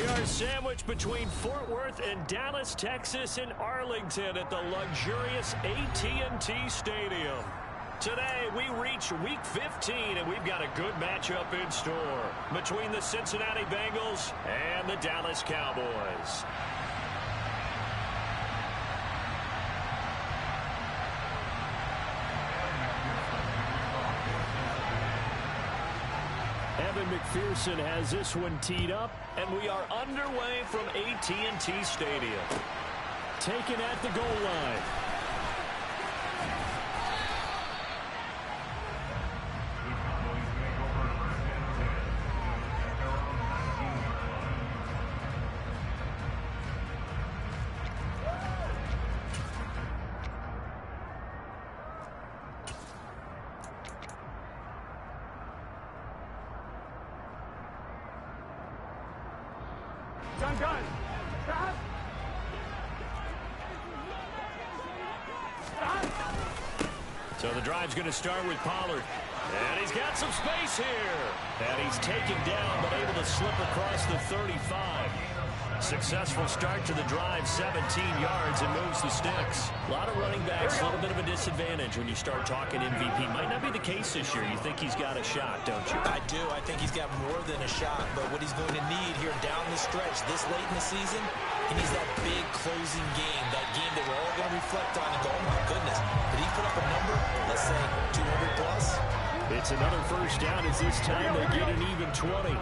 We are sandwiched between Fort Worth and Dallas, Texas, and Arlington at the luxurious AT&T Stadium. Today, we reach Week 15, and we've got a good matchup in store between the Cincinnati Bengals and the Dallas Cowboys. Evan McPherson has this one teed up, and we are underway from AT&T Stadium. Taken at the goal line. So the drive's going to start with Pollard. And he's got some space here. And he's taken down, but able to slip across the 35. Successful start to the drive, 17 yards, and moves the sticks. A lot of running backs, a little bit of a disadvantage when you start talking MVP. Might not be the case this year. You think he's got a shot, don't you? I do. I think he's got more than a shot. But what he's going to need here down the stretch this late in the season, he needs that big closing game, that game that we're all going to reflect on and go, oh my goodness, did he put up a number, let's say 200 plus? It's another first down as this time they get an even 20.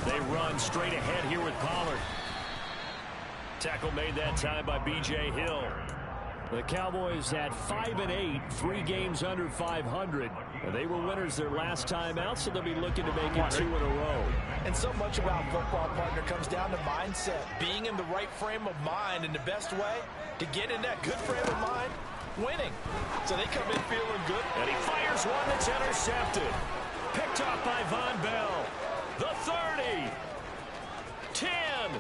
They run straight ahead here with Pollard. Tackle made that time by B.J. Hill. The Cowboys at 5-8, 3 games under 500. They were winners their last time out, so they'll be looking to make it 2 in a row. And so much about football, partner, comes down to mindset. Being in the right frame of mind, and the best way to get in that good frame of mind, winning. So they come in feeling good. And he fires one that's intercepted. Picked off by Von Bell. The 30. 10. And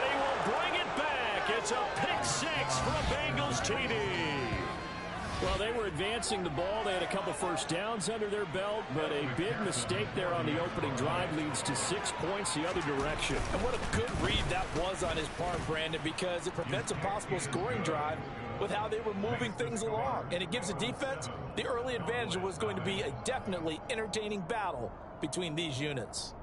he will bring it back. It's a pick 6 for a Bengals TD. Well, they were advancing the ball. They had a couple first downs under their belt, but a big mistake there on the opening drive leads to 6 points the other direction. And what a good read that was on his part, Brandon, because it prevents a possible scoring drive with how they were moving things along. And it gives the defense the early advantage. Was going to be a definitely entertaining battle between these units.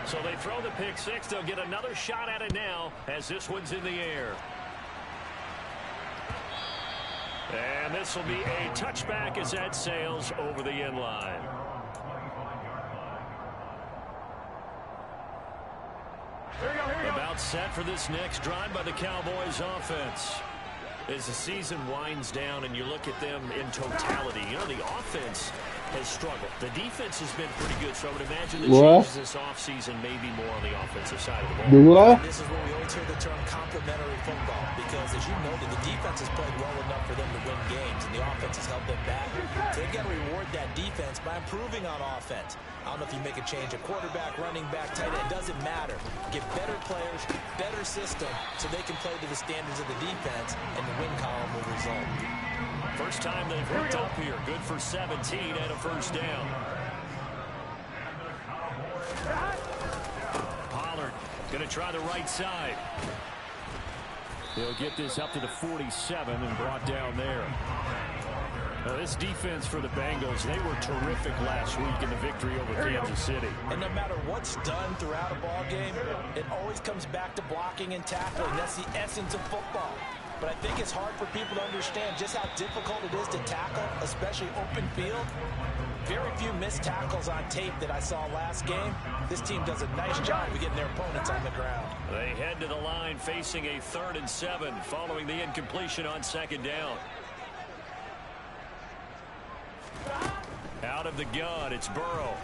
So they throw the pick 6. They'll get another shot at it now as this one's in the air. And this will be a touchback as that sails over the end line. About set for this next drive by the Cowboys offense. As the season winds down and you look at them in totality, you know, the offense has struggled. The defense has been pretty good, so I would imagine the changes this offseason may be more on the offensive side of the ball. This is where we always hear the term complementary football, because as you noted, the defense has played well enough for them to win games, and the offense has held them back. So they've got to reward that defense by improving on offense. I don't know if you make a change, a quarterback, running back, tight end, it doesn't matter. Get better players, better system, so they can play to the standards of the defense, and the win column will result. First time they've hooked up here. Good for 17 and a first down. Pollard going to try the right side. They'll get this up to the 47 and brought down there. Now, this defense for the Bengals, they were terrific last week in the victory over Kansas City. And no matter what's done throughout a ball game, it always comes back to blocking and tackling. That's the essence of football. But I think it's hard for people to understand just how difficult it is to tackle, especially open field. Very few missed tackles on tape that I saw last game. This team does a nice job of getting their opponents on the ground. They head to the line facing a 3rd and 7 following the incompletion on 2nd down. Out of the gun, it's Burrow.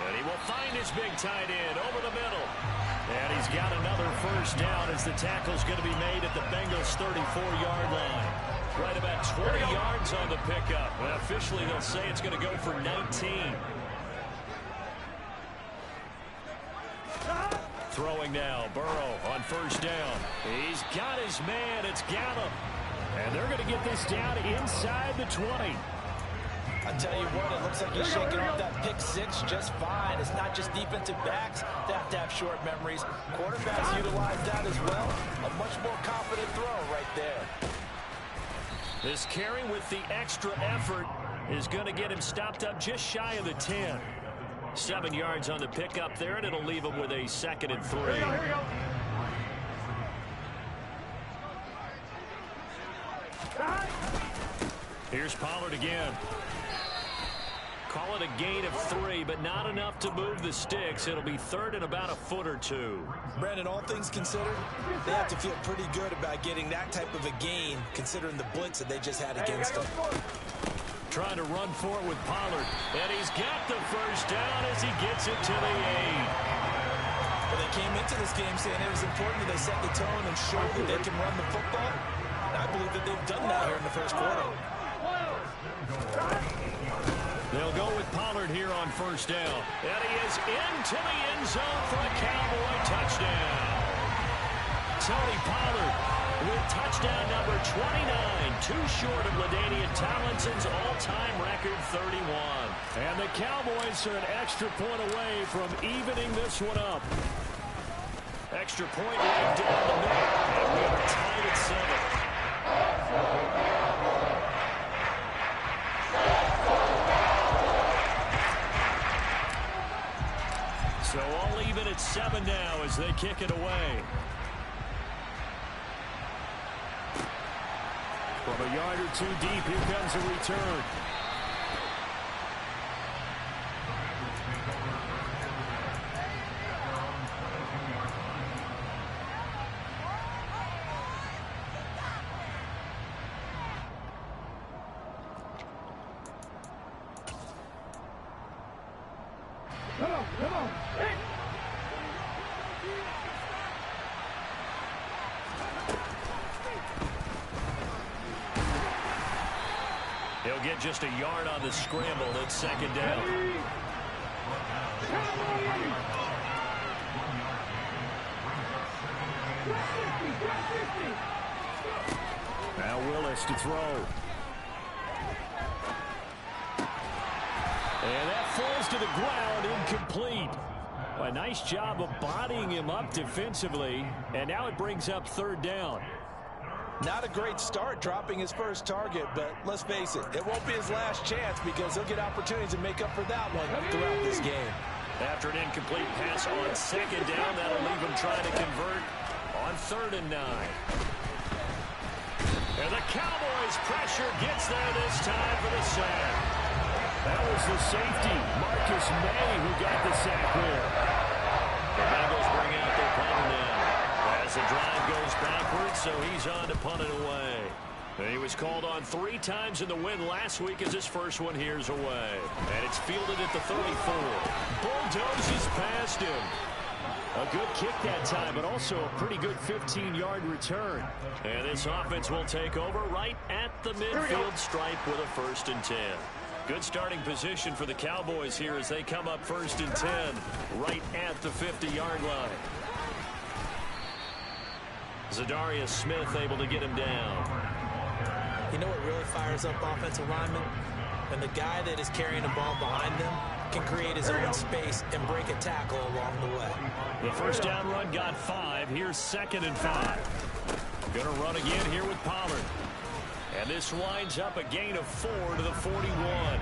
And he will find his big tight end over the middle. And he's got another first down as the tackle's going to be made at the Bengals' 34-yard line. Right about 20 yards on the pickup. Well, officially, they'll say it's going to go for 19. Throwing now, Burrow on first down. He's got his man. It's Gallup. And they're going to get this down inside the 20. I tell you what, it looks like he's shaking off that pick six just fine. It's not just defensive backs that have short memories. Quarterbacks utilize that as well. A much more confident throw right there. This carry with the extra effort is going to get him stopped up just shy of the 10. 7 yards on the pickup there, and it'll leave him with a 2nd and 3. Here we go. Here's Pollard again. Call it a gain of 3, but not enough to move the sticks. It'll be 3rd and about a foot or 2. Brandon, all things considered, they have to feel pretty good about getting that type of a gain, considering the blitz that they just had against them. Trying to run for it with Pollard. And he's got the first down as he gets it to the 8. Well, they came into this game saying it was important that they set the tone and show that they can run the football. And I believe that they've done that here in the first quarter. They'll go with Pollard here on first down. And he is into the end zone for a Cowboy touchdown. Tony Pollard with touchdown number 29, too short of LaDainian Tomlinson's all-time record 31. And the Cowboys are an extra point away from evening this one up. Extra point right down the middle, and we are tied at 7. So all even at 7 now as they kick it away. From a yard or 2 deep, here comes a return. Come on. Hey. He'll get just a yard on the scramble. It's 2nd down. Now Willis to throw. And that falls to the ground, incomplete. A nice job of bodying him up defensively. And now it brings up 3rd down. Not a great start dropping his first target, but let's face it, it won't be his last chance because he'll get opportunities to make up for that one throughout this game. After an incomplete pass on 2nd down, that'll leave him trying to convert on 3rd and 9. And the Cowboys' pressure gets there this time for the sack. That was the safety, Marcus May, who got the sack there. The Bengals bring out their punter now. As the drive goes backwards, so he's on to punt it away. And he was called on 3 times in the win last week as his first one here's away. And it's fielded at the 34. Bulldozes past him. A good kick that time, but also a pretty good 15-yard return. And this offense will take over right at the midfield stripe with a 1st and 10. Good starting position for the Cowboys here as they come up 1st and 10 right at the 50-yard line. Zadarius Smith able to get him down. You know what really fires up offensive linemen? When the guy that is carrying the ball behind them can create his own space and break a tackle along the way. The first down run got 5. Here's 2nd and 5. Going to run again here with Pollard. And this winds up a gain of 4 to the 41.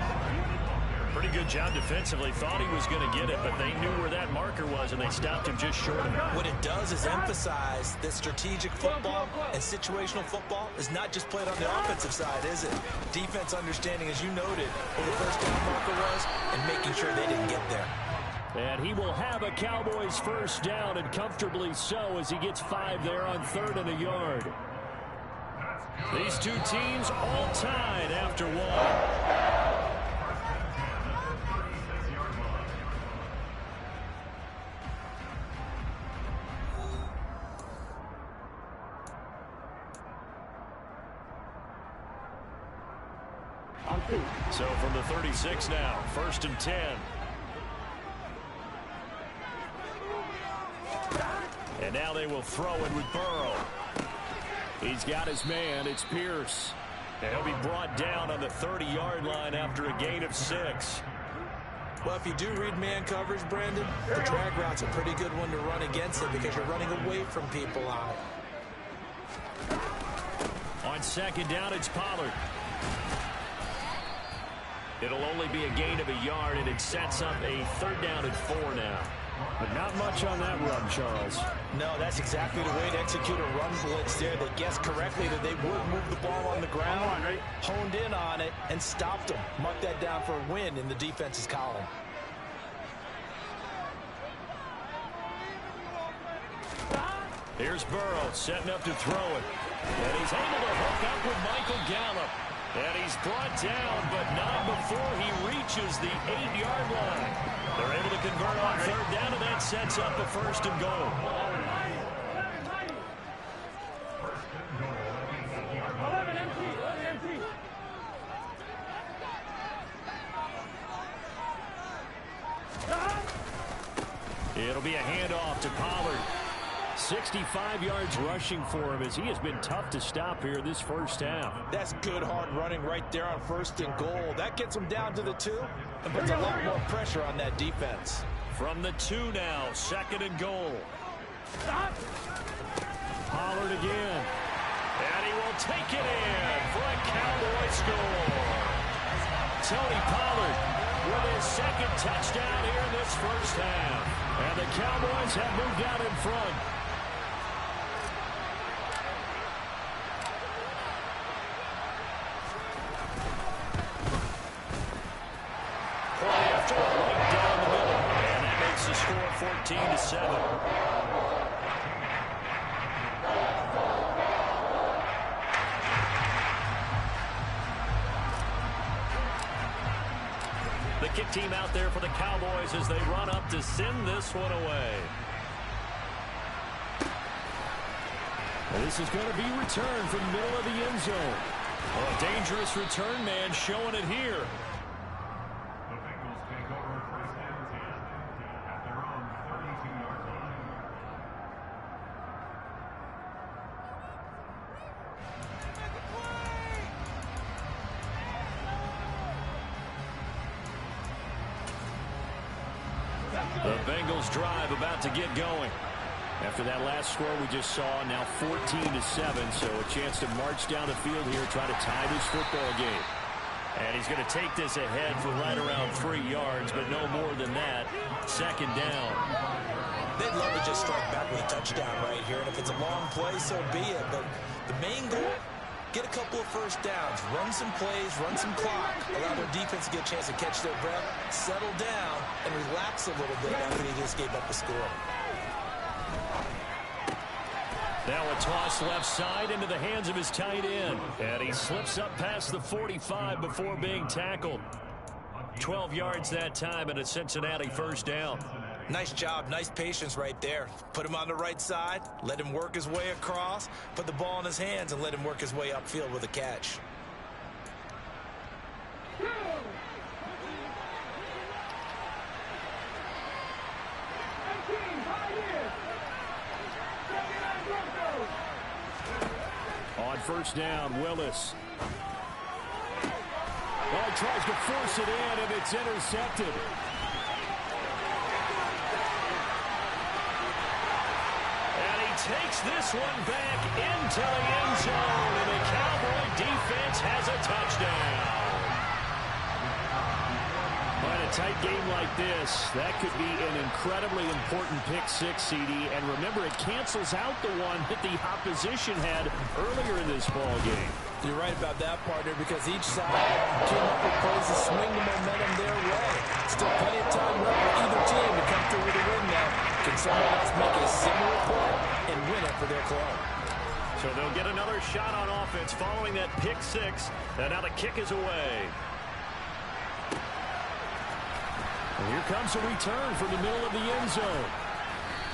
Pretty good job defensively. Thought he was going to get it, but they knew where that marker was, and they stopped him just short of it. What it does is emphasize that strategic football and situational football is not just played on the offensive side, is it? Defense understanding, as you noted, where the first down marker was and making sure they didn't get there. And he will have a Cowboys first down, and comfortably so, as he gets 5 there on 3rd and a yard. These two teams all tied after 1. So from the 36 now, 1st and 10. And now they will throw it with Burrow. He's got his man. It's Pierce. And he'll be brought down on the 30-yard line after a gain of 6. Well, if you do read man coverage, Brandon, the drag route's a pretty good one to run against it because you're running away from people on it. On second down, it's Pollard. It'll only be a gain of a yard, and it sets up a 3rd down and 4 now. But not much on that run, Charles. No, that's exactly the way to execute a run blitz there. They guessed correctly that they would move the ball on the ground, honed in on it, and stopped them. Mark that down for a win in the defense's column. Here's Burrow setting up to throw it. And he's able to hook up with Michael Gallup. And he's brought down, but not before he reaches the 8-yard line. They're able to convert on 3rd down, and that sets up a 1st and goal. It'll be a handoff to Pollard. 65 yards rushing for him as he has been tough to stop here this first half. That's good hard running right there on 1st and goal. That gets him down to the 2 and puts a lot more pressure on that defense. From the 2 now, 2nd and goal. Pollard again. And he will take it in for a Cowboy score. Tony Pollard with his 2nd touchdown here in this first half. And the Cowboys have moved out in front. Right down the middle. And that makes the score 14-7. The kick team out there for the Cowboys as they run up to send this one away. And this is going to be returned from the middle of the end zone. Oh, a dangerous return man showing it here. The Bengals take over 1st and 10 at their own 32-yard line. The Bengals drive about to get going. After that last score we just saw, now 14-7, so a chance to march down the field here, try to tie this football game. And he's going to take this ahead for right around 3 yards, but no more than that. 2nd down. They'd love to just strike back with a touchdown right here, and if it's a long play, so be it. But the main goal, get a couple of 1st downs, run some plays, run some clock, allow their defense to get a chance to catch their breath, settle down, and relax a little bit after they just gave up a score. Now a toss left side into the hands of his tight end. And he slips up past the 45 before being tackled. 12 yards that time, and a Cincinnati 1st down. Nice job, nice patience right there. Put him on the right side, let him work his way across, put the ball in his hands, and let him work his way upfield with a catch. On 1st down, Willis. Well, he tries to force it in, and it's intercepted. And he takes this one back into the end zone, and the Cowboy defense has a touchdown. But a tight game like this, that could be an incredibly important pick-6, CD. And remember, it cancels out the one that the opposition had earlier in this ball game. You're right about that, partner, because each side came up with plays to swing the momentum their way. Still plenty of time left for either team to come through with a win now. Can someone else make a similar play and win it for their club? So they'll get another shot on offense following that pick-6. And now the kick is away. And here comes a return from the middle of the end zone.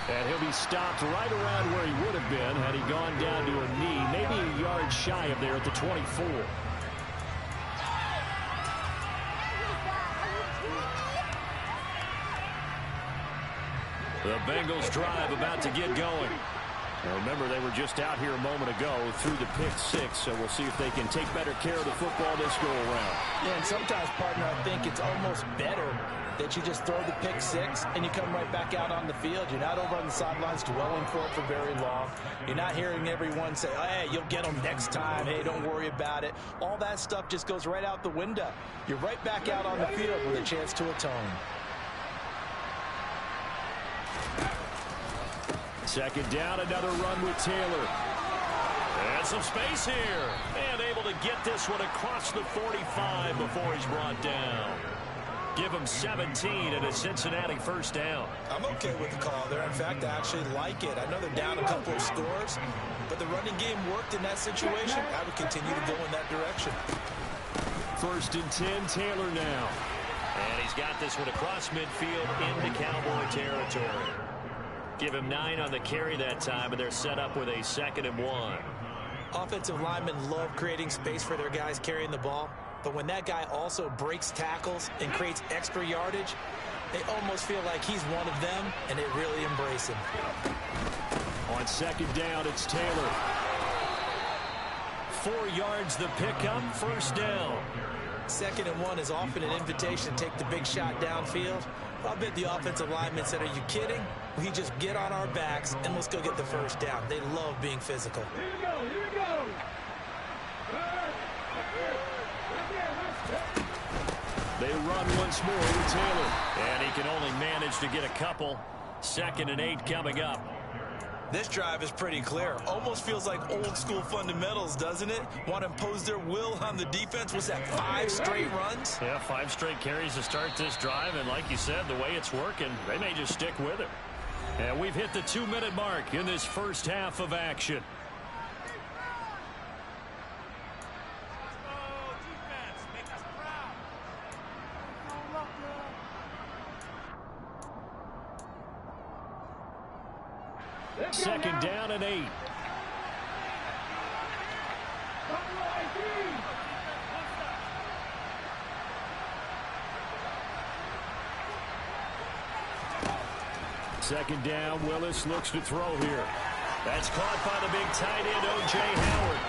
And he'll be stopped right around where he would have been had he gone down to a knee, maybe a yard shy of there at the 24. The Bengals drive about to get going. Now remember, they were just out here a moment ago through the pick six, so we'll see if they can take better care of the football this go-around. Yeah, and sometimes, partner, I think it's almost better that you just throw the pick six and you come right back out on the field. You're not over on the sidelines dwelling for it for very long. You're not hearing everyone say, oh, hey, you'll get them next time. Hey, don't worry about it. All that stuff just goes right out the window. You're right back out on the field with a chance to atone. Second down, another run with Taylor. And some space here. And able to get this one across the 45 before he's brought down. Give him 17 and a Cincinnati first down. I'm okay with the call there. In fact, I actually like it. I know they're down a couple of scores, but the running game worked in that situation. I would continue to go in that direction. First and 10, Taylor now. And he's got this one across midfield into Cowboy territory. Give him 9 on the carry that time, and they're set up with a 2nd and 1. Offensive linemen love creating space for their guys carrying the ball, but when that guy also breaks tackles and creates extra yardage, they almost feel like he's one of them, and they really embrace him. On second down, it's Taylor. 4 yards the pickup, first down. 2nd and 1 is often an invitation to take the big shot downfield. I'll bet the offensive linemen said, are you kidding? We just get on our backs and let's go get the first down. They love being physical. Here we go, here we go. They run once more with Taylor. And he can only manage to get a couple. 2nd and 8 coming up. This drive is pretty clear. Almost feels like old school fundamentals, doesn't it? Want to impose their will on the defense. Was that 5 straight runs? Yeah, 5 straight carries to start this drive. And like you said, the way it's working, they may just stick with it. And we've hit the 2-minute mark in this first half of action. Second down and 8. Second down, Willis looks to throw here. That's caught by the big tight end, O.J. Howard.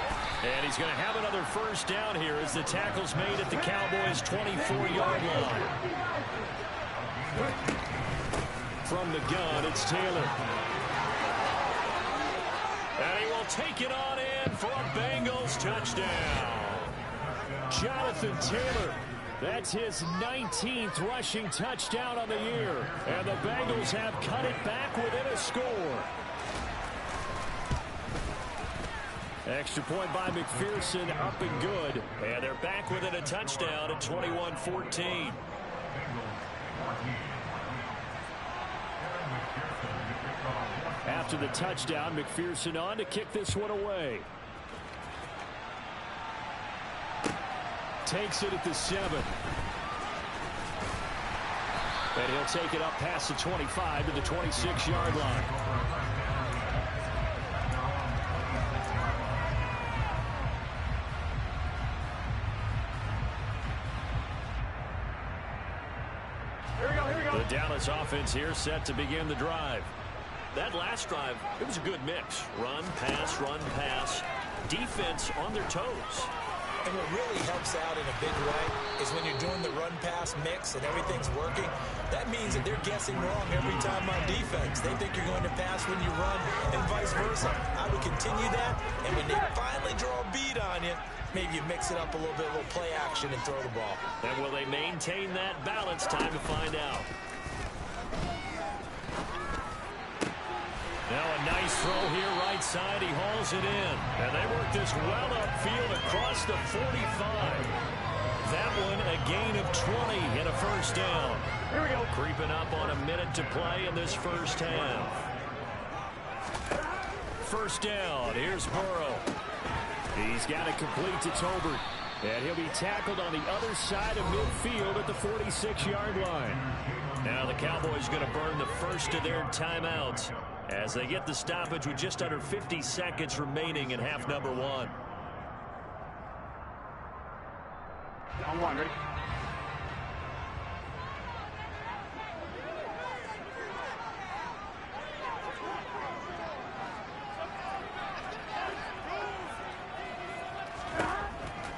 And he's going to have another first down here as the tackle's made at the Cowboys' 24-yard line. From the gun, it's Taylor. And he will take it on in for a Bengals touchdown. Jonathan Taylor. That's his 19th rushing touchdown on the year. And the Bengals have cut it back within a score. Extra point by McPherson, up and good. And they're back within a touchdown at 21-14. After the touchdown, McPherson on to kick this one away. Takes it at the 7. And he'll take it up past the 25 to the 26-yard line. Here we go, here we go. The Dallas offense here set to begin the drive. That last drive, it was a good mix. Run, pass, defense on their toes. And what really helps out in a big way is when you're doing the run-pass mix and everything's working, that means that they're guessing wrong every time on defense. They think you're going to pass when you run and vice versa. I would continue that, and when they finally draw a bead on you, maybe you mix it up a little bit, a little play action, and throw the ball. And will they maintain that balance? Time to find out. Now a nice throw here right side. He hauls it in. And they work this well upfield across the 45. That one a gain of 20 and a first down. Here we go. Creeping up on a minute to play in this first half. First down. Here's Burrow. He's got it complete to Tolbert. And he'll be tackled on the other side of midfield at the 46-yard line. Now the Cowboys going to burn the first of their timeouts as they get the stoppage with just under 50 seconds remaining in half number 1. Down 1, ready?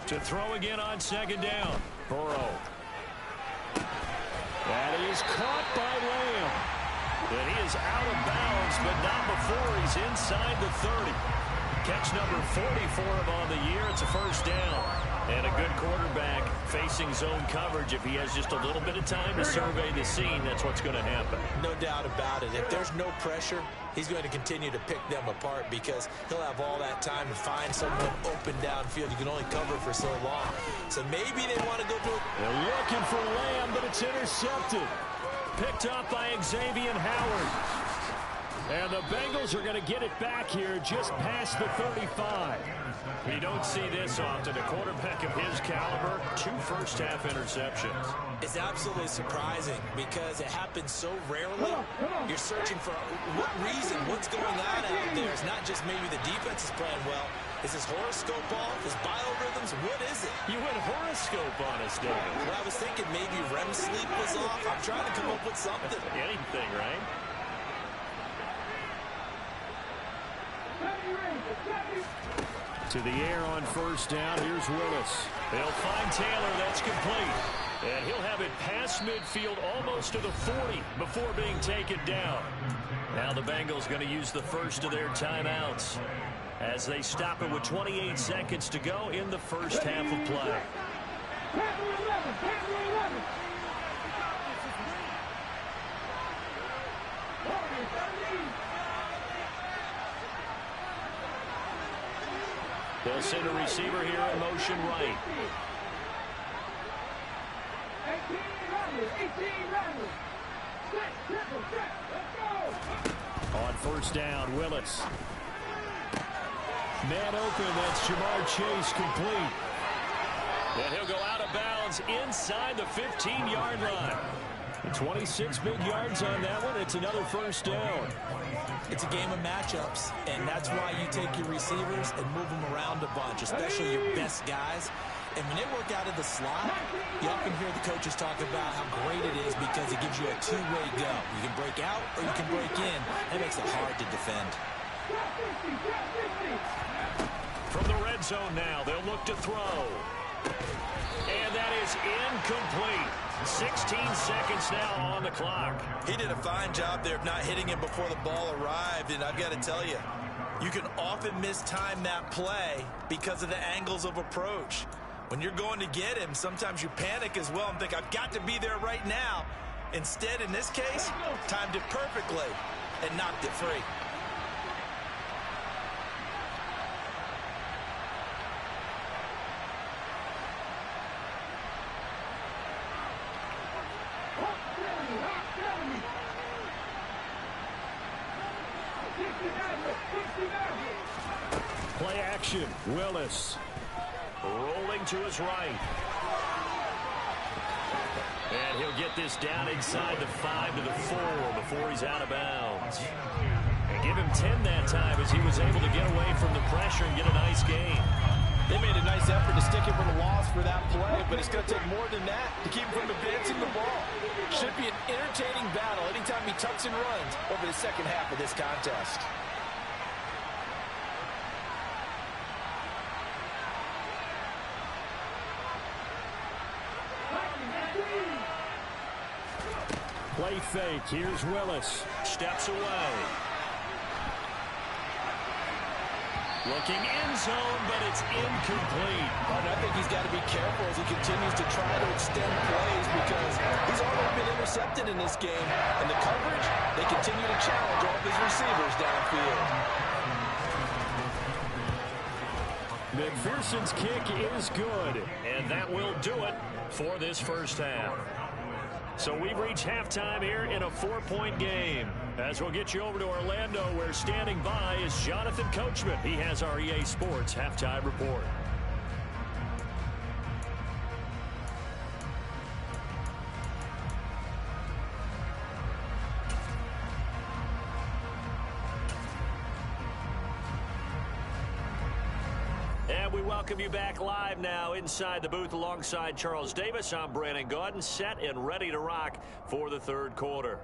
To throw again on second down. Burrow. That is caught by Lamb. And he is out of bounds, but not before he's inside the 30. Catch number 40 for him on the year. It's a first down. And a good quarterback facing zone coverage. If he has just a little bit of time to survey the scene, that's what's going to happen. No doubt about it. If there's no pressure, he's going to continue to pick them apart because he'll have all that time to find someone open downfield. You can only cover for so long. So maybe they want to go to it. They're looking for Lamb, but it's intercepted. Picked up by Xavier Howard. And the Bengals are going to get it back here just past the 35. You don't see this often. A quarterback of his caliber, 2 first-half interceptions. It's absolutely surprising because it happens so rarely. You're searching for what reason, what's going on out there. It's not just maybe the defense is playing well. Is his horoscope off? His biorhythms? What is it? You went horoscope on us, David. Well, I was thinking maybe REM sleep was off. I'm trying to come up with something. Anything, right? To the air on first down. Here's Willis. They'll find Taylor. That's complete. And he'll have it past midfield almost to the 40 before being taken down. Now the Bengals going to use the first of their timeouts as they stop it with 28 seconds to go in the first half of play. They'll send a receiver here in motion right. 18 on first down, Willis. Man open, that's Jamar Chase, complete. And he'll go out of bounds inside the 15-yard line. 26 big yards on that one. It's another first down. It's a game of matchups, and that's why you take your receivers and move them around a bunch, especially your best guys. And when they work out of the slot, you often hear the coaches talk about how great it is because it gives you a two-way go. You can break out or you can break in. That makes it hard to defend. From the red zone now, they'll look to throw. And that is incomplete. 16 seconds now on the clock. He did a fine job there of not hitting him before the ball arrived, and I've got to tell you, you can often mistime that play because of the angles of approach. When you're going to get him, sometimes you panic as well and think, I've got to be there right now. Instead, in this case, timed it perfectly and knocked it free. Play action. Willis rolling to his right. And he'll get this down inside the 5 to the 4 before he's out of bounds. And give him 10 that time as he was able to get away from the pressure and get a nice gain. They made a nice effort to stick him with a loss for that play, but it's going to take more than that to keep him from advancing the ball. Should be an entertaining battle anytime he tucks and runs over the second half of this contest. Play fake. Here's Willis. Steps away. Looking in zone, but it's incomplete. And I think he's got to be careful as he continues to try to extend plays because he's already been intercepted in this game. And the coverage, they continue to challenge all of his receivers downfield. McPherson's kick is good, and that will do it for this first half. So we've reached halftime here in a 4-point game. As we'll get you over to Orlando, where standing by is Jonathan Coachman. He has our EA Sports halftime report. And we welcome you back live now inside the booth alongside Charles Davis. I'm Brandon Gaudin, set and ready to rock for the third quarter.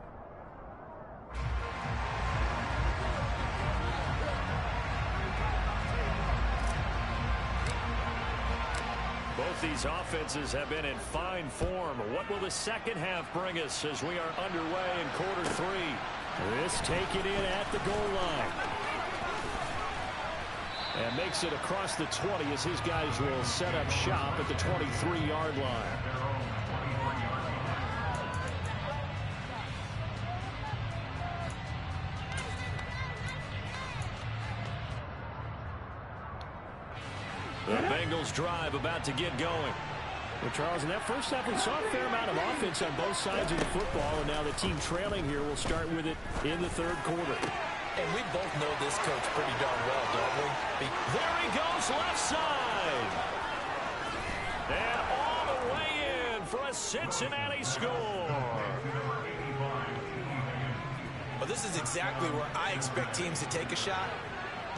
Both these offenses have been in fine form. What will the second half bring us as we are underway in quarter three? This taken in at the goal line. And makes it across the 20 as his guys will set up shop at the 23-yard line. The Bengals drive about to get going. Well, Charles, in that first half, we saw a fair amount of offense on both sides of the football, and now the team trailing here will start with it in the third quarter. And we both know this coach pretty darn well, don't we? There he goes, left side. And all the way in for a Cincinnati score. Well, this is exactly where I expect teams to take a shot.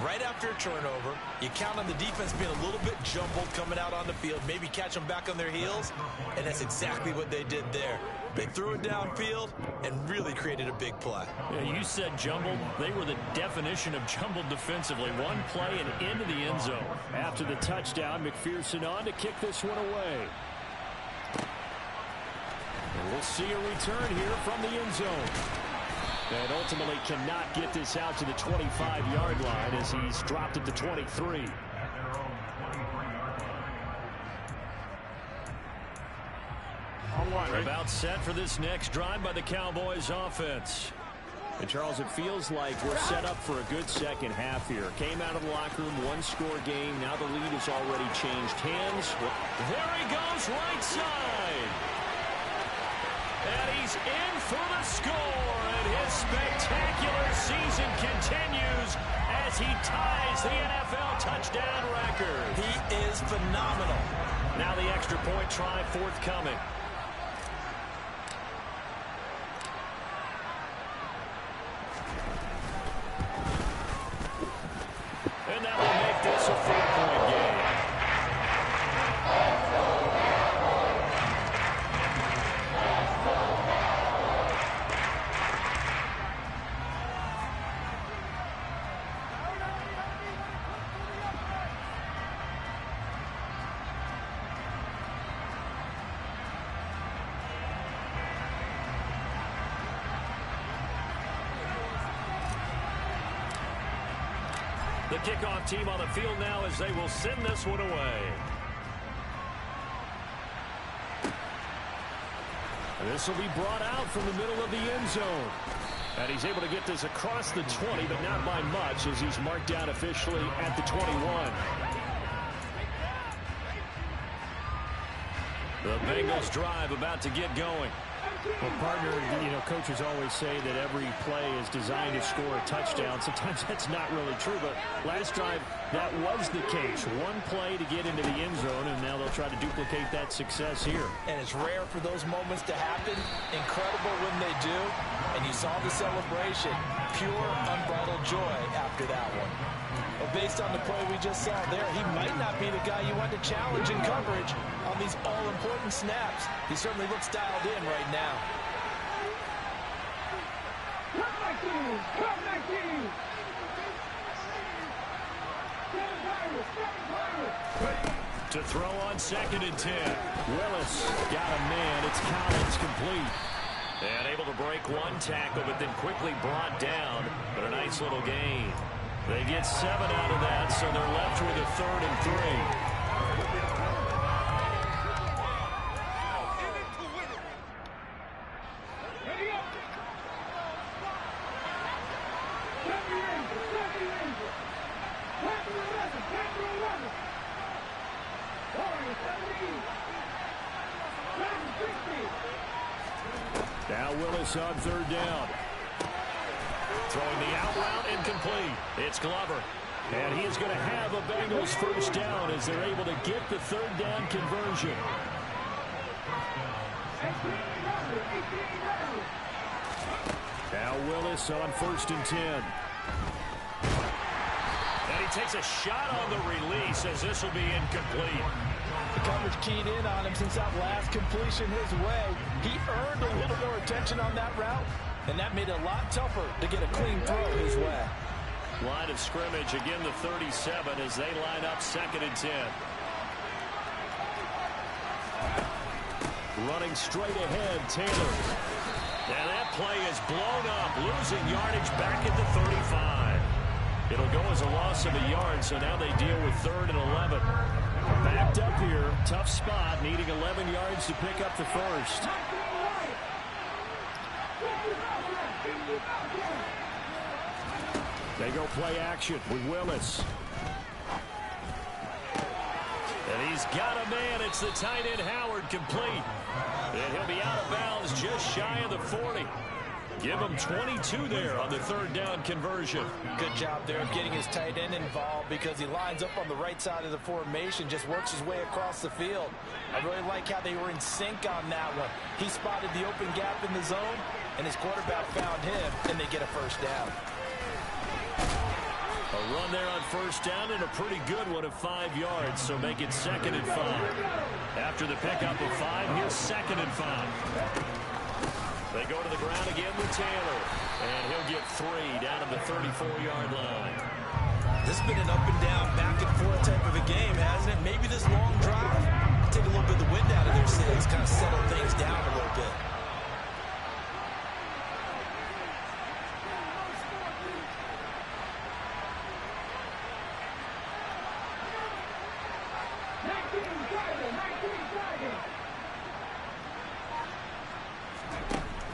Right after a turnover, you count on the defense being a little bit jumbled coming out on the field, maybe catch them back on their heels, and that's exactly what they did there. They threw it downfield and really created a big play. Yeah, you said jumbled. They were the definition of jumbled defensively. One play and into the end zone. After the touchdown, McPherson on to kick this one away. And we'll see a return here from the end zone. And ultimately cannot get this out to the 25-yard line as he's dropped at the 23. About set for this next drive by the Cowboys offense. And Charles, it feels like we're set up for a good second half here. Came out of the locker room, one-score game. Now the lead has already changed hands. There he goes, right side. And he's in for the score. And his spectacular season continues as he ties the NFL touchdown record. He is phenomenal. Now the extra point try forthcoming. And that will make this a 4-point game. The kickoff team on the field now as they will send this one away. And this will be brought out from the middle of the end zone. And he's able to get this across the 20, but not by much as he's marked down officially at the 21. The Bengals drive about to get going. Well, partner, you know, coaches always say that every play is designed to score a touchdown. Sometimes that's not really true, but last drive, that was the case. One play to get into the end zone, and now they'll try to duplicate that success here. And it's rare for those moments to happen. Incredible when they do. And you saw the celebration. Pure, unbridled joy after that one. Well, based on the play we just saw there, he might not be the guy you want to challenge in coverage on these all-important snaps. He certainly looks dialed in right now. Come back to you! Come back to you! To throw on 2nd and 10. Willis got a man. It's Collins complete. And able to break one tackle, but then quickly brought down. But a nice little gain. They get 7 out of that, so they're left with a 3rd and 3. Now Willis on 3rd down. Throwing the out route incomplete. It's Glover. And he is going to have a Bengals 1st down as they're able to get the 3rd down conversion. Now Willis on 1st and 10. And he takes a shot on the release as this will be incomplete. The coverage keyed in on him since that last completion his way. He earned a little more attention on that route, and that made it a lot tougher to get a clean throw his way. Line of scrimmage, again the 37 as they line up 2nd and 10. Running straight ahead, Taylor. And that play is blown up, losing yardage back at the 35. It'll go as a loss of a yard, so now they deal with 3rd and 11. Backed up here, tough spot, needing 11 yards to pick up the first. They go play action with Willis. And he's got a man. It's the tight end Howard, complete. And he'll be out of bounds just shy of the 40. Give him 22 there on the 3rd down conversion. Good job there of getting his tight end involved because he lines up on the right side of the formation, just works his way across the field. I really like how they were in sync on that one. He spotted the open gap in the zone, and his quarterback found him, and they get a first down. A run there on first down, and a pretty good one of 5 yards, so make it 2nd and 5. After the pickup of 5, here's 2nd and 5. They go to the ground again with Taylor, and he'll get 3 down at the 34-yard line. This has been an up and down, back and forth type of a game, hasn't it? Maybe this long drive take a little bit of the wind out of their sails, kind of settle things down a little bit.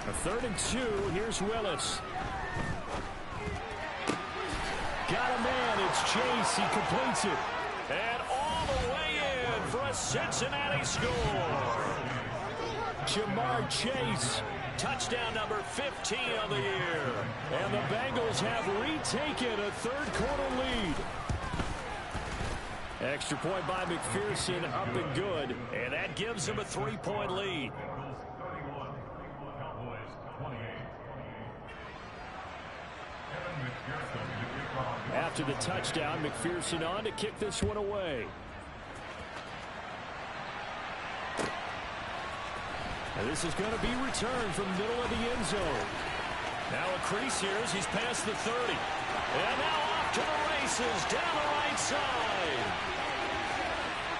A 3rd and 2. Here's Willis. Got a man. It's Chase. He completes it. And all the way in for a Cincinnati score. Jamar Chase. Touchdown number 15 on the year. And the Bengals have retaken a 3rd quarter lead. Extra point by McPherson, up and good. And that gives them a 3-point lead. After the touchdown, McPherson on to kick this one away. And this is going to be returned from the middle of the end zone. Now a crease here as he's past the 30. And now off to the races down the right side.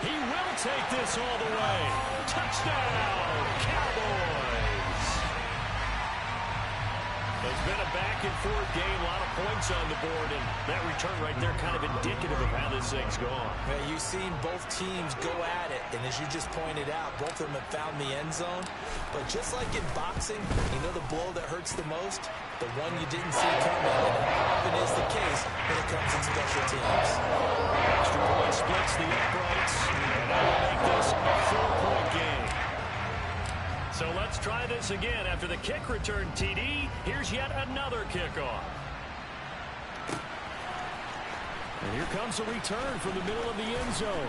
He will take this all the way. Touchdown, Cowboys. It's been a back-and-forth game, a lot of points on the board, and that return right there kind of indicative of how this thing's gone. Yeah, you've seen both teams go at it, and as you just pointed out, both of them have found the end zone. But just like in boxing, you know the blow that hurts the most? The one you didn't see coming, and it often is the case when it comes in special teams. Extra point splits the uprights, and that will make this a 4-point game. So let's try this again. After the kick return TD, here's yet another kickoff. And here comes a return from the middle of the end zone.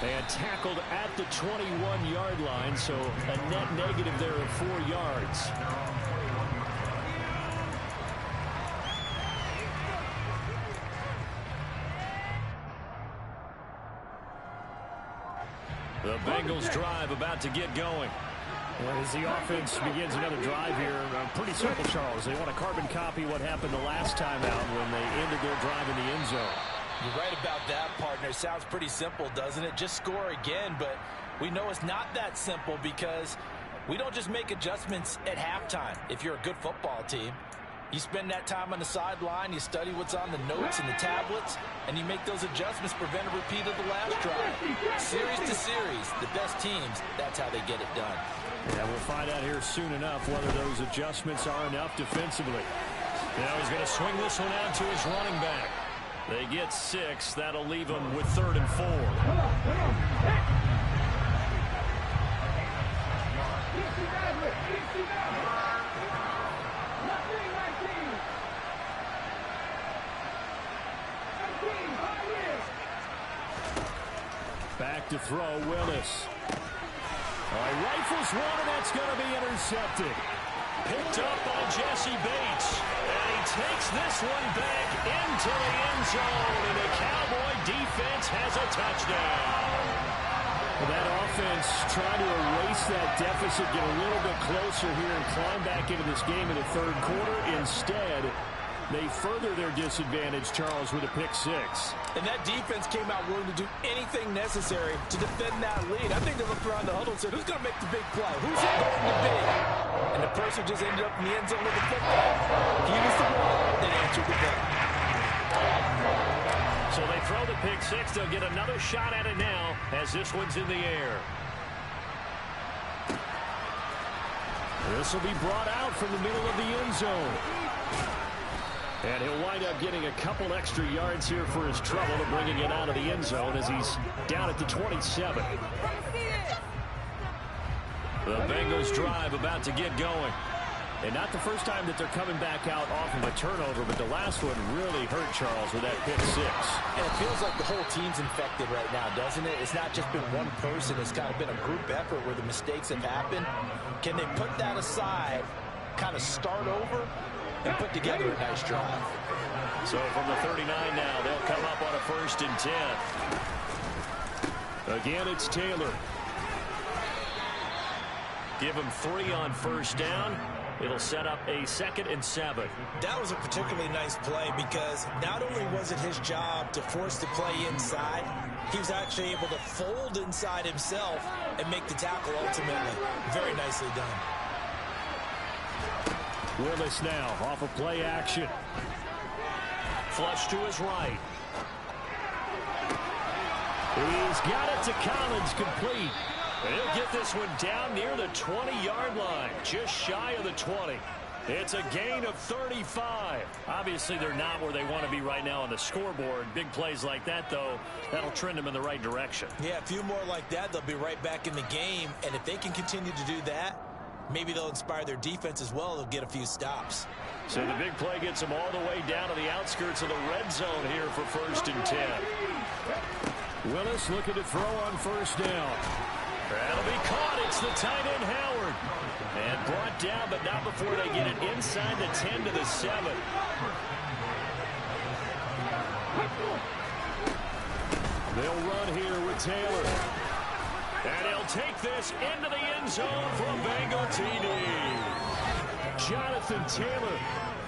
And tackled at the 21-yard line, so a net negative there of 4 yards. The Bengals drive about to get going. Well, as the offense begins another drive here, pretty simple, Charles. They want to carbon copy what happened the last time out when they ended their drive in the end zone. You're right about that, partner. Sounds pretty simple, doesn't it? Just score again, but we know it's not that simple because we don't just make adjustments at halftime. If you're a good football team, you spend that time on the sideline, you study what's on the notes and the tablets, and you make those adjustments, prevent a repeat of the last drive. Series to series, the best teams, that's how they get it done. Yeah, we'll find out here soon enough whether those adjustments are enough defensively. Now he's going to swing this one out to his running back. They get 6. That'll leave them with 3rd and 4. Back to throw, Willis. All right, rifles one, and that's going to be intercepted. Picked up by Jesse Bates. And he takes this one back into the end zone. And the Cowboy defense has a touchdown. Well, that offense trying to erase that deficit, get a little bit closer here, and climb back into this game in the 3rd quarter. Instead, They further their disadvantage, Charles, with a pick six. And that defense came out willing to do anything necessary to defend that lead. I think they looked around the huddle and said, who's going to make the big play? Who's it going to be? And the person just ended up in the end zone with the football. He was the one that answered the bell. So they throw the pick six. They'll get another shot at it now as this one's in the air. This will be brought out from the middle of the end zone. And he'll wind up getting a couple extra yards here for his trouble to bringing it out of the end zone as he's down at the 27. The Bengals drive about to get going. And not the first time that they're coming back out off of a turnover, but the last one really hurt Charles with that pick six. And it feels like the whole team's infected right now, doesn't it? It's not just been one person. It's kind of been a group effort where the mistakes have happened. Can they put that aside, kind of start over, and put together a nice drive? So from the 39 now, they'll come up on a 1st and 10. Again, it's Taylor. Give him 3 on 1st down. It'll set up a 2nd and 7. That was a particularly nice play because not only was it his job to force the play inside, he was actually able to fold inside himself and make the tackle ultimately. Very nicely done. Willis now off of play action. Flush to his right. He's got it to Collins, complete. He'll get this one down near the 20-yard line, just shy of the 20. It's a gain of 35. Obviously, they're not where they want to be right now on the scoreboard. Big plays like that, though, that'll trend them in the right direction. Yeah, a few more like that, they'll be right back in the game. And if they can continue to do that, maybe they'll inspire their defense as well. They'll get a few stops. So the big play gets them all the way down to the outskirts of the red zone here for 1st and 10. Willis looking to throw on 1st down. That'll be caught. It's the tight end, Howard. And brought down, but not before they get it inside the 10 to the 7. They'll run here with Taylor. And he'll take this into the end zone for a Bengal TD. Jonathan Taylor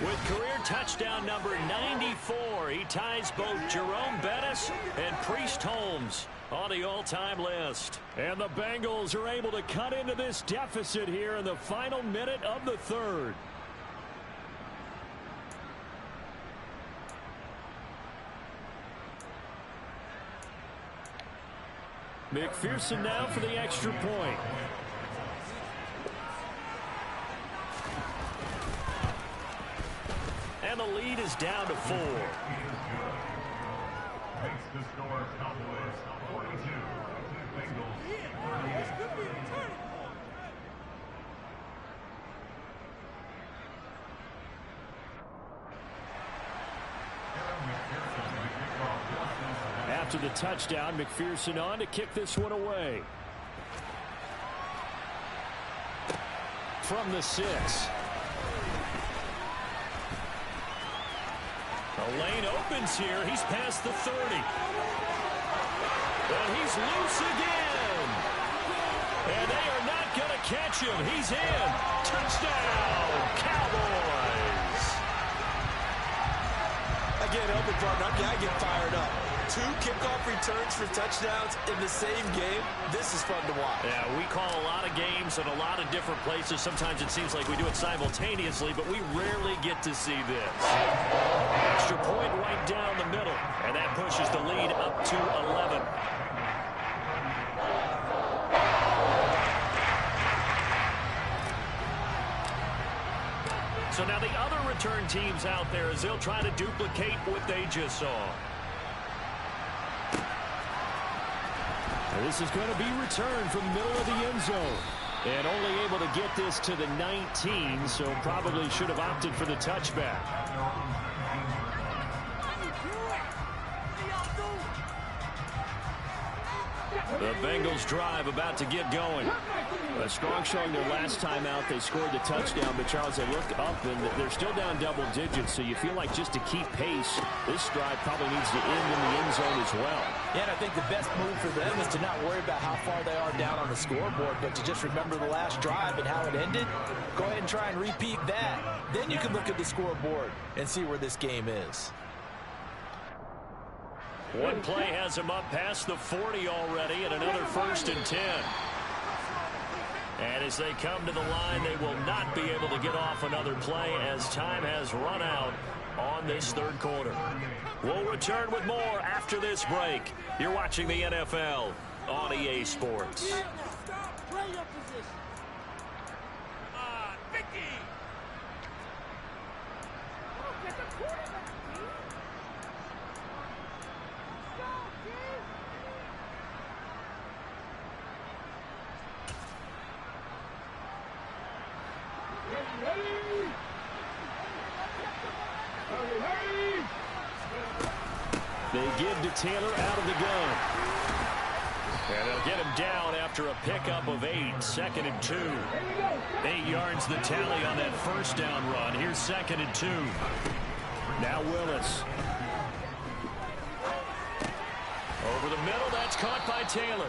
with career touchdown number 94. He ties both Jerome Bettis and Priest Holmes on the all-time list. And the Bengals are able to cut into this deficit here in the final minute of the 3rd. McPherson now for the extra point. And the lead is down to 4. Makes the score Cowboys 42. Bengals 38. After the touchdown, McPherson on to kick this one away. From the 6. The lane opens here. He's past the 30. And he's loose again. And they are not going to catch him. He's in. Touchdown, Cowboys. Again, help me, partner. I get fired up. 2 kickoff returns for touchdowns in the same game. This is fun to watch. Yeah, we call a lot of games in a lot of different places. Sometimes it seems like we do it simultaneously, but we rarely get to see this. Extra point right down the middle, and that pushes the lead up to 11. So now the other return teams out there as they'll try to duplicate what they just saw. This is going to be returned from the middle of the end zone. And only able to get this to the 19, so probably should have opted for the touchback. The Bengals drive about to get going. A strong showing their last time out. They scored the touchdown, but Charles, they look up and they're still down double digits, so you feel like just to keep pace, this drive probably needs to end in the end zone as well. Yeah, and I think the best move for them is to not worry about how far they are down on the scoreboard, but to just remember the last drive and how it ended. Go ahead and try and repeat that. Then you can look at the scoreboard and see where this game is. One play has him up past the 40 already, and another 1st and 10. And as they come to the line, they will not be able to get off another play as time has run out on this third quarter. We'll return with more after this break. You're watching the NFL on EA Sports. They give to Taylor out of the gun. And they'll get him down after a pickup of 8, 2nd and 2. 8 yards the tally on that first down run. Here's 2nd and 2. Now Willis. Over the middle, that's caught by Taylor.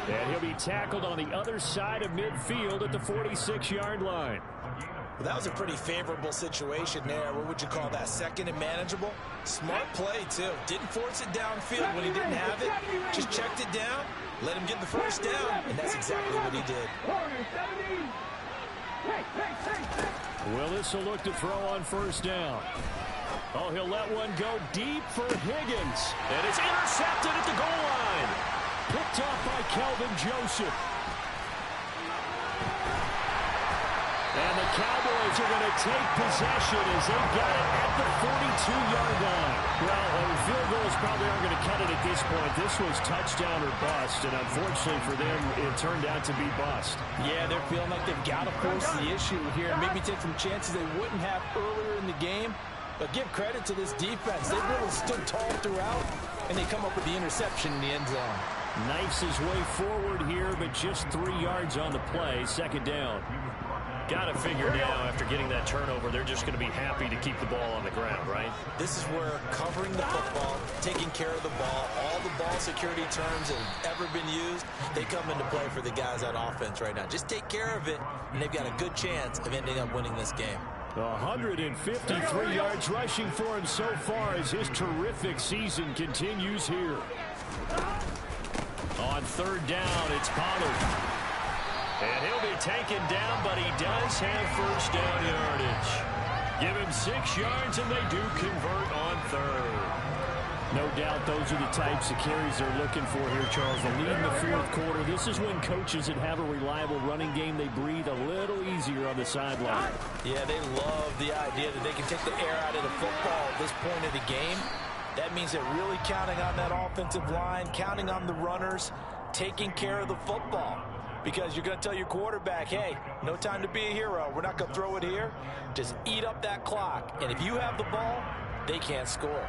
And he'll be tackled on the other side of midfield at the 46-yard line. Well, that was a pretty favorable situation there. What would you call that? 2nd and manageable? Smart play, too. Didn't force it downfield when he didn't have it. Just checked it down, let him get the first down, and that's exactly what he did. Willis will look to throw on 1st down. Oh, he'll let one go deep for Higgins. And it's intercepted at the goal line. Picked off by Kelvin Joseph. And the Cowboys are going to take possession as they got it at the 42-yard line. Well, field goals probably aren't going to cut it at this point. This was touchdown or bust, and unfortunately for them, it turned out to be bust. Yeah, they're feeling like they've got to force the issue here and maybe take some chances they wouldn't have earlier in the game. But give credit to this defense. They really stood tall throughout, and they come up with the interception in the end zone. Knifes his way forward here, but just 3 yards on the play. 2nd down. Got to figure now, after getting that turnover, they're just going to be happy to keep the ball on the ground, right? This is where covering the football, taking care of the ball, all the ball security terms that have ever been used, they come into play for the guys on offense right now. Just take care of it, and they've got a good chance of ending up winning this game. 153 yards rushing for him so far as his terrific season continues here. On 3rd down, it's Pollard. And he'll be taken down, but he does have 1st down yardage. Give him 6 yards, and they do convert on 3rd. No doubt those are the types of carries they're looking for here, Charles. The lead in the 4th quarter. This is when coaches that have a reliable running game, they breathe a little easier on the sideline. Yeah, they love the idea that they can take the air out of the football at this point of the game. That means they're really counting on that offensive line, counting on the runners, taking care of the football. Because you're going to tell your quarterback, hey, no time to be a hero. We're not going to throw it here. Just eat up that clock. And if you have the ball, they can't score.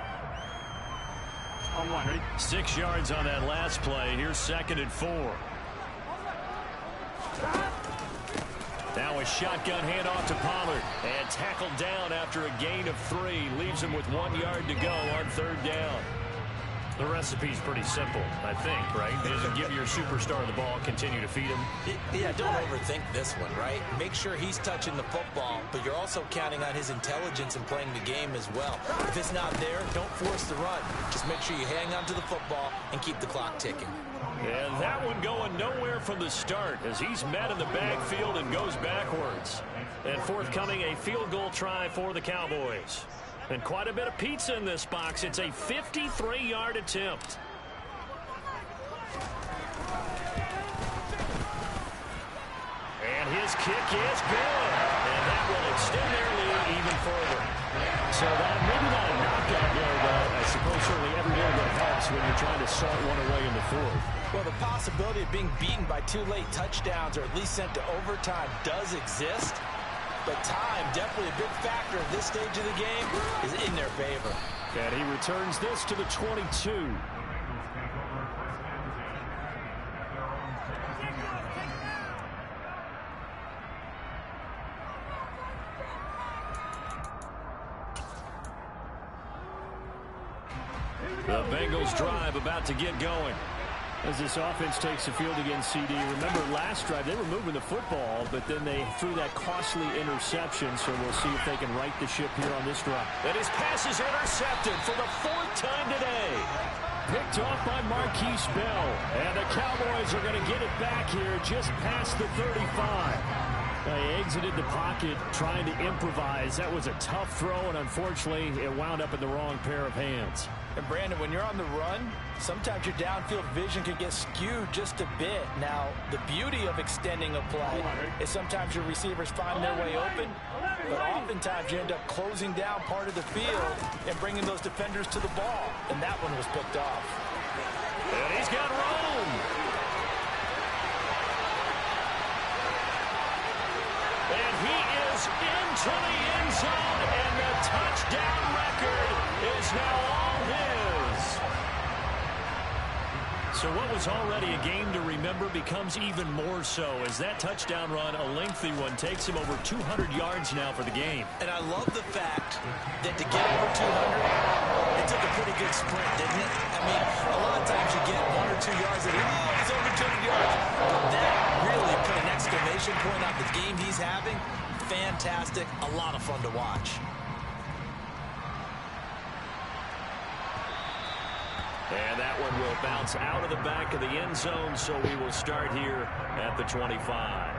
6 yards on that last play. Here's 2nd and 4. Now a shotgun handoff to Pollard. And tackled down after a gain of 3. Leaves him with 1 yard to go on 3rd down. The recipe's pretty simple, I think, right? Just give your superstar the ball, continue to feed him. Yeah, don't overthink this one, right? Make sure he's touching the football, but you're also counting on his intelligence in playing the game as well. If it's not there, don't force the run. Just make sure you hang on to the football and keep the clock ticking. And that one going nowhere from the start as he's met in the backfield and goes backwards. And forthcoming, a field goal try for the Cowboys. And quite a bit of pizza in this box. It's a 53-yard attempt. And his kick is good. And that will extend their lead even further. So that maybe not a knockout blow, but I suppose certainly every little bit helps when you're trying to salt one away in the 4th. Well, the possibility of being beaten by 2 late touchdowns or at least sent to overtime does exist. But time, definitely a big factor at this stage of the game, is in their favor. And he returns this to the 22. The Bengals drive about to get going. As this offense takes the field against CD, remember last drive they were moving the football, but then they threw that costly interception, so we'll see if they can right the ship here on this drive. And his pass is intercepted for the 4th time today. Picked off by Marquise Bell, and the Cowboys are going to get it back here just past the 35. They exited the pocket trying to improvise. That was a tough throw, and unfortunately, it wound up in the wrong pair of hands. And Brandon, when you're on the run, sometimes your downfield vision can get skewed just a bit. Now, the beauty of extending a play is sometimes your receivers find their way open, but oftentimes you end up closing down part of the field and bringing those defenders to the ball. And that one was picked off. And he's got room. And he is into the end zone, and the touchdown record is now all his. So what was already a game to remember becomes even more so as that touchdown run, a lengthy one, takes him over 200 yards now for the game. And I love the fact that to get over 200, it took a pretty good sprint, didn't it? I mean, a lot of times you get 1 or 2 yards and, oh, he's over 200 yards. But that really put an exclamation point on the game he's having. Fantastic. A lot of fun to watch. And that one will bounce out of the back of the end zone, so we will start here at the 25.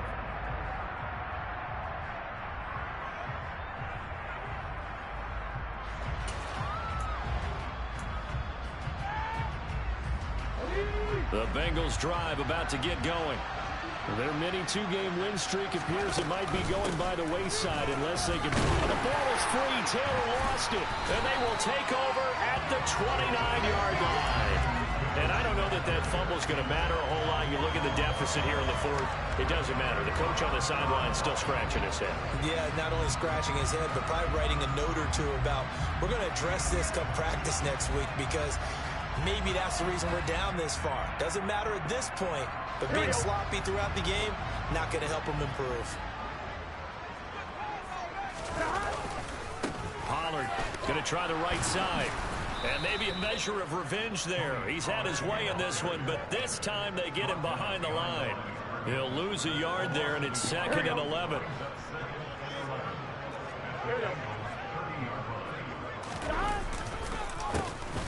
The Bengals drive about to get going. Their mini 2-game win streak appears it might be going by the wayside unless they can. The ball is free. Taylor lost it. And they will take over at the 29-yard line. And I don't know that that fumble is going to matter a whole lot. You look at the deficit here in the 4th. It doesn't matter. The coach on the sideline is still scratching his head. Yeah, not only scratching his head, but probably writing a note or two about we're going to address this come practice next week because maybe that's the reason we're down this far. Doesn't matter at this point, but being sloppy throughout the game, not going to help him improve. Pollard going to try the right side. And maybe a measure of revenge there. He's had his way in this one, but this time they get him behind the line. He'll lose a yard there, and it's 2nd and 11.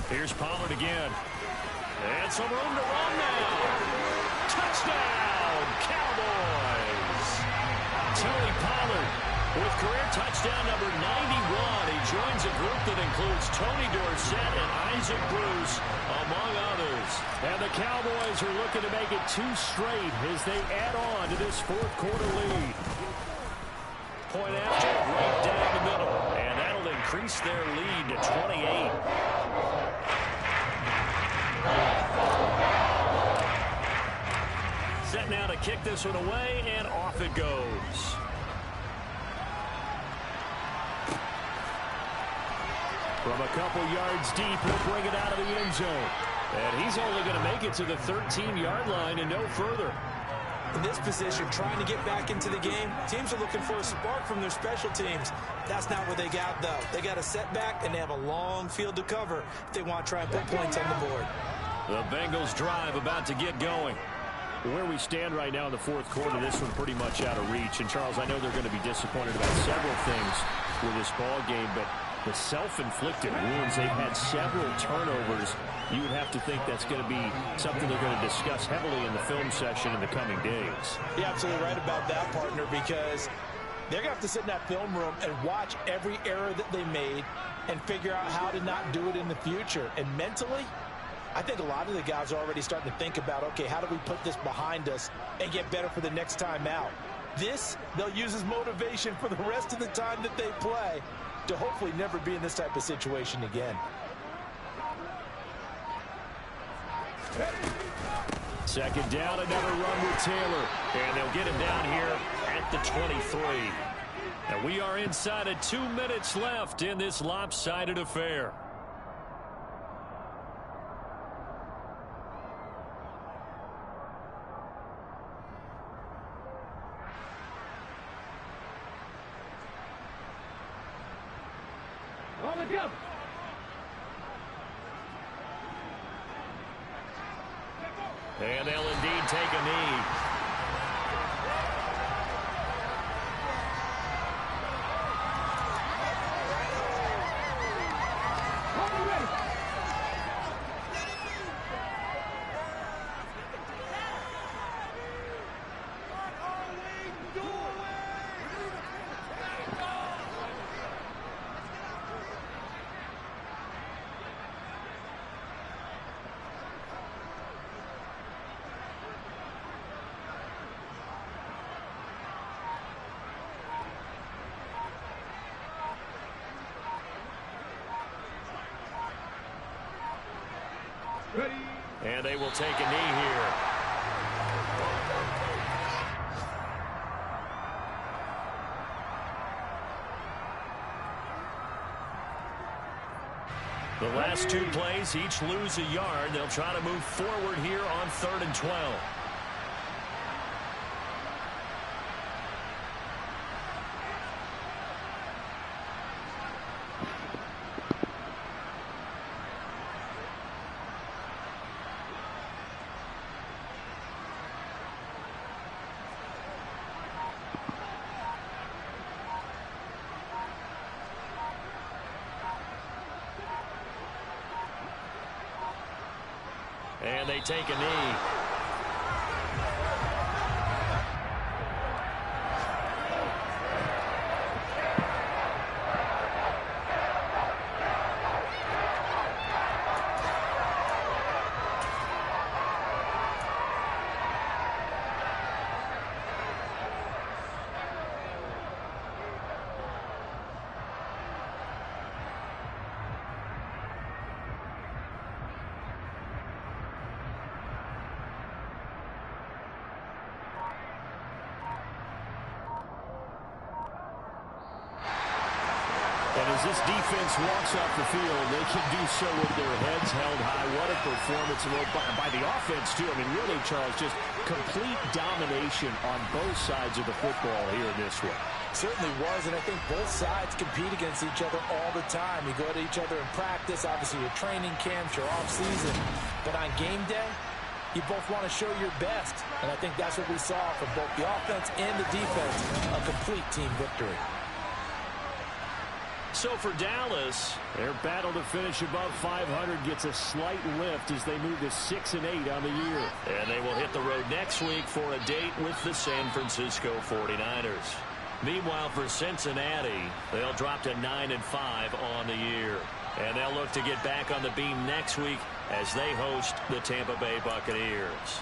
Here's Pollard again. And some room to run now. Touchdown, Cowboys. Tony Pollard with career touchdown number 91. He joins a group that includes Tony Dorsett and Isaac Bruce, among others. And the Cowboys are looking to make it 2 straight as they add on to this 4th quarter lead. Point after right down the middle. And that'll increase their lead to 28. Set now to kick this one away, and off it goes. From a couple yards deep, he'll bring it out of the end zone. And he's only going to make it to the 13-yard line and no further. In this position, trying to get back into the game, teams are looking for a spark from their special teams. That's not what they got, though. They got a setback, and they have a long field to cover if they want to try and put points on the board. The Bengals drive about to get going. Where we stand right now in the 4th quarter, this one pretty much out of reach. And, Charles, I know they're going to be disappointed about several things with this ball game, but the self-inflicted wounds, they've had several turnovers. You would have to think that's going to be something they're going to discuss heavily in the film session in the coming days. You're absolutely right about that, partner, because they're going to have to sit in that film room and watch every error that they made and figure out how to not do it in the future. And mentally, I think a lot of the guys are already starting to think about, okay, how do we put this behind us and get better for the next time out? This, they'll use as motivation for the rest of the time that they play to hopefully never be in this type of situation again. Second down, another run with Taylor. And they'll get him down here at the 23. And we are inside of 2 minutes left in this lopsided affair. On the jump. And they'll indeed take a knee. Ready. And they will take a knee here. The last two plays, each lose a yard. They'll try to move forward here on 3rd and 12. And they take a knee. And as this defense walks off the field, they can do so with their heads held high. What a performance by the offense, too. I mean, really, Charles, just complete domination on both sides of the football here in this one. Certainly was, and I think both sides compete against each other all the time. You go to each other in practice, obviously your training camps, your off-season. But on game day, you both want to show your best. And I think that's what we saw from both the offense and the defense, a complete team victory. So for Dallas, their battle to finish above 500 gets a slight lift as they move to 6-8 on the year. And they will hit the road next week for a date with the San Francisco 49ers. Meanwhile, for Cincinnati, they'll drop to 9-5 on the year. And they'll look to get back on the beam next week as they host the Tampa Bay Buccaneers.